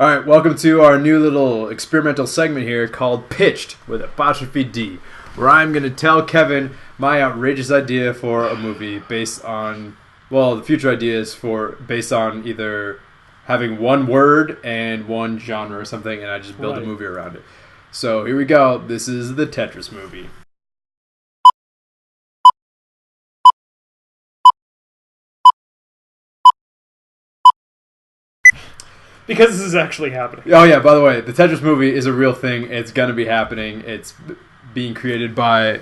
All right, welcome to our new little experimental segment here called Pitched with apostrophe D, where I'm going to tell Kevin my outrageous idea for a movie based on, well, the future ideas based on either having one word and one genre or something, and I just build a movie around it. So here we go. This is the Tetris Movie. Because this is actually happening. Oh, yeah, by the way, the Tetris Movie is a real thing. It's going to be happening. It's being created by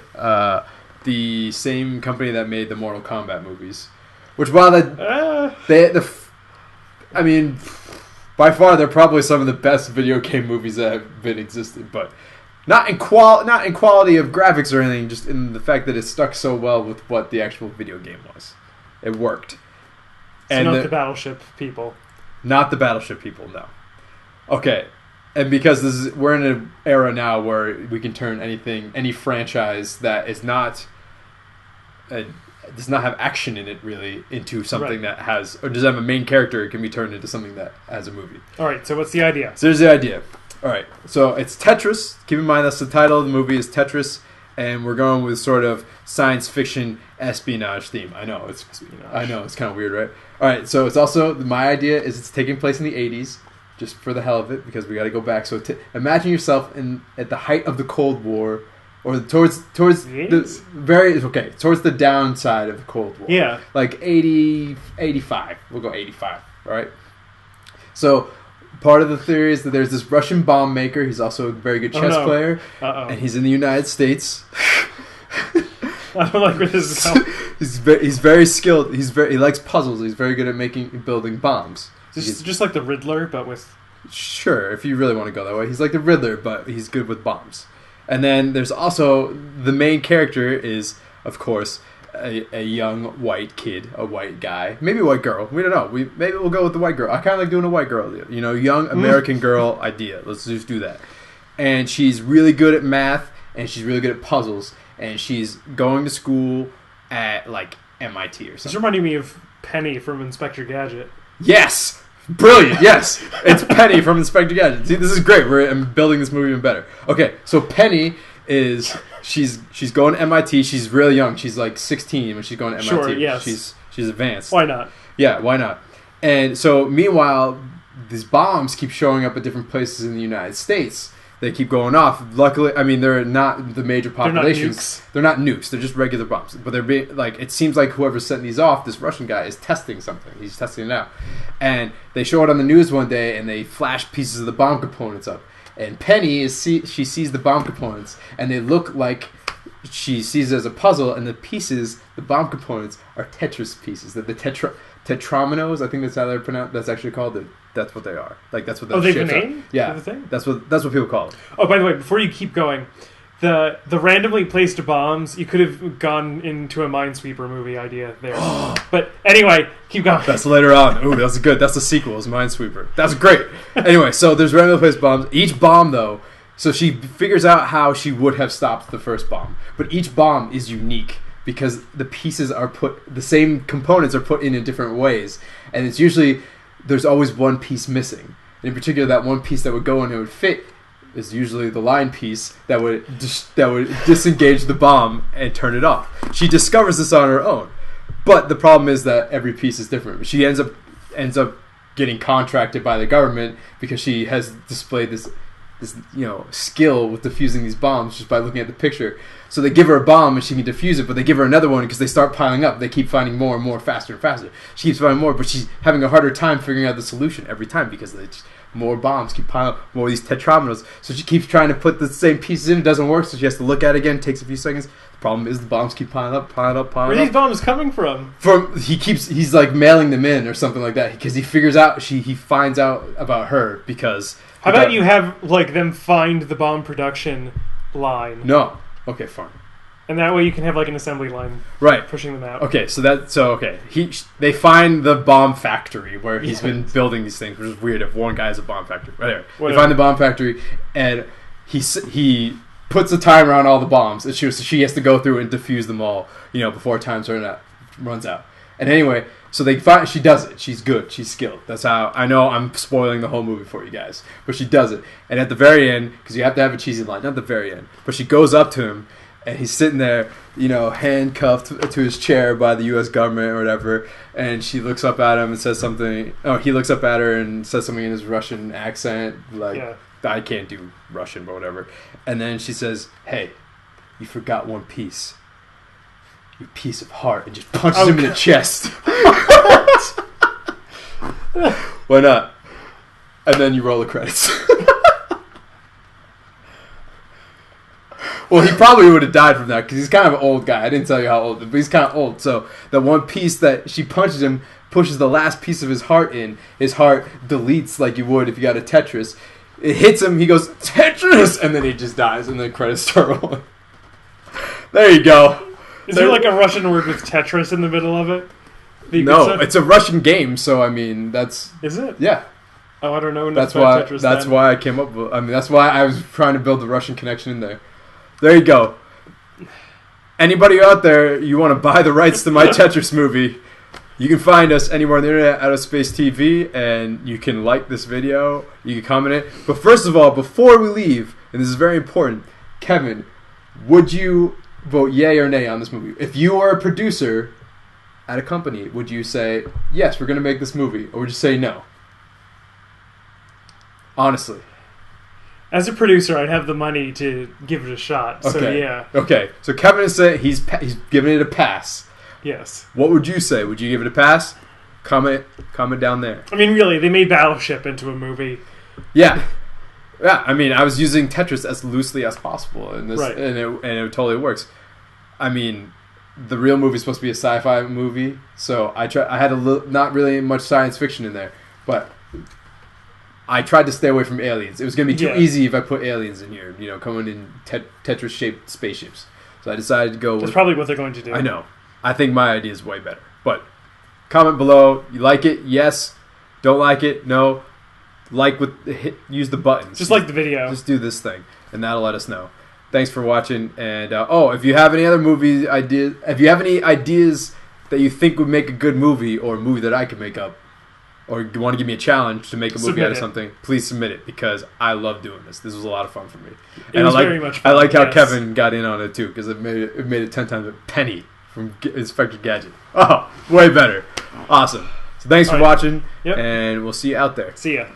the same company that made the Mortal Kombat movies. Which, while I mean, by far, they're probably some of the best video game movies that have been existed. But not in quality of graphics or anything, just in the fact that it stuck so well with what the actual video game was. It worked. So and not the Battleship people. Not the Battleship people, no. Okay, and because we're in an era now where we can turn any franchise that is not does not have action in it really into something that has, or doesn't have a main character, it can be turned into something that has a movie. All right, so what's the idea? So here's the idea. All right, so it's Tetris. Keep in mind that's the title of the movie is Tetris, and we're going with sort of science fiction espionage theme. I know it's kind of weird, right? All right, so it's also my idea is it's taking place in the 80s, just for the hell of it, because we got to go back. So imagine yourself at the height of the Cold War, or towards the downside of the Cold War. Yeah, like 80, 85. We'll go 85. All right. So part of the theory is that there's this Russian bomb maker. He's also a very good chess player, and he's in the United States. I don't like where this is going. He's very skilled. He likes puzzles. He's very good at building bombs. Just like the Riddler, but with... Sure, if you really want to go that way. He's like the Riddler, but he's good with bombs. And then there's also... The main character is, of course, a young white kid, a white guy. Maybe a white girl. We don't know. Maybe we'll go with the white girl. I kind of like doing a white girl. Young American girl idea. Let's just do that. And she's really good at math, and she's really good at puzzles. And she's going to school at, like, MIT or something. This reminded me of Penny from Inspector Gadget. Yes! Brilliant, yes! It's Penny from Inspector Gadget. See, this is great. I'm building this movie even better. Okay, so Penny is... She's going to MIT. She's really young. She's, like, 16 when she's going to MIT. Sure, yes. She's advanced. Why not? Yeah, why not? And so, meanwhile, these bombs keep showing up at different places in the United States. They keep going off. Luckily, I mean, they're not the major populations. They're not nukes. They're just regular bombs. But they're being, like, it seems like whoever's setting these off, this Russian guy, is testing something. He's testing it out. And they show it on the news one day, and they flash pieces of the bomb components up. And Penny, she sees the bomb components, and they look like she sees it as a puzzle, and the bomb components are Tetris pieces. The tetrominoes, I think that's how they're pronounced. That's actually called it. That's what they are. Like, that's what. They have a name? Yeah, the thing? that's what people call it. Oh, by the way, before you keep going, the randomly placed bombs, you could have gone into a Minesweeper movie idea there. But anyway, keep going. That's later on. Ooh, that's good. That's the sequel. Is Minesweeper. That's great. Anyway, so there's randomly placed bombs. Each bomb, though, so she figures out how she would have stopped the first bomb. But each bomb is unique, because the pieces the same components are put in different ways. And it's usually, there's always one piece missing. And in particular, that one piece that would go in and would fit is usually the line piece that would disengage the bomb and turn it off. She discovers this on her own. But the problem is that every piece is different. She ends up getting contracted by the government because she has displayed this skill with defusing these bombs just by looking at the picture. So they give her a bomb and she can defuse it, but they give her another one because they start piling up. They keep finding more and more, faster and faster. She keeps finding more, but she's having a harder time figuring out the solution every time because more bombs keep piling up, more of these tetrominoes. So she keeps trying to put the same pieces in. It doesn't work, so she has to look at it again. It takes a few seconds. The problem is the bombs keep piling up. Where are these bombs coming from? He's like mailing them in or something like that because he figures out, he finds out about her because... How about you have, like, them find the bomb production line? No. Okay, fine. And that way you can have, like, an assembly line pushing them out. Okay, they find the bomb factory where he's been building these things, which is weird if one guy has a bomb factory. But anyway, they find the bomb factory, and he puts a timer on all the bombs, and she has to go through and defuse them all, before time runs out. And anyway, so they find she does it. She's good. She's skilled. That's how I know I'm spoiling the whole movie for you guys. But she does it. And at the very end, because you have to have a cheesy line, not the very end, but she goes up to him, and he's sitting there, handcuffed to his chair by the U.S. government or whatever. And she looks up at him and says something. Oh, he looks up at her and says something in his Russian accent, like, I can't do Russian, but whatever. And then she says, "Hey, you forgot one piece. You piece of heart," and just punches him in the chest. Why not? And then you roll the credits. Well, he probably would have died from that because he's kind of an old guy. I didn't tell you how old, but he's kind of old. So the one piece that she punches him pushes the last piece of his heart in. His heart deletes like you would if you got a Tetris. It hits him. He goes, "Tetris!" And then he just dies, and then credits start rolling. There you go. Is there like a Russian word with Tetris in the middle of it? No, it's a Russian game, so I mean that's. Is it? Yeah. Oh, I don't know. That's why. Tetris That's then. why I came up with. I mean, that's why I was trying to build the Russian connection in there. There you go. Anybody out there, you want to buy the rights to my Tetris movie? You can find us anywhere on the internet, Out of Space TV, and you can like this video. You can comment it. But first of all, before we leave, and this is very important, Kevin, would you vote yay or nay on this movie? If you were a producer at a company, would you say, yes, we're going to make this movie? Or would you say no? Honestly. As a producer, I'd have the money to give it a shot. So, Okay. yeah. Okay. So Kevin is saying he's giving it a pass. Yes. What would you say? Would you give it a pass? Comment down there. I mean, really, they made Battleship into a movie. Yeah. Yeah, I mean, I was using Tetris as loosely as possible, and this, Right. and it totally works. I mean, the real movie is supposed to be a sci-fi movie, so I had not really much science fiction in there, but I tried to stay away from aliens. It was going to be too easy if I put aliens in here, coming in Tetris-shaped spaceships. So I decided to go. That's probably what they're going to do. I know. I think my idea is way better. But comment below. You like it? Yes. Don't like it? No. Use the buttons. Just like the video. Just do this thing, and that'll let us know. Thanks for watching. And if you have any other movie ideas, if you have any ideas that you think would make a good movie, or a movie that I could make up, or you want to give me a challenge to make a movie out of something, please submit it, because I love doing this. This was a lot of fun for me. It was very much fun. I like how Kevin got in on it too, because it made it 10 times. Penny from Inspector Gadget. Oh, way better. Awesome. So thanks for watching, and we'll see you out there. See ya.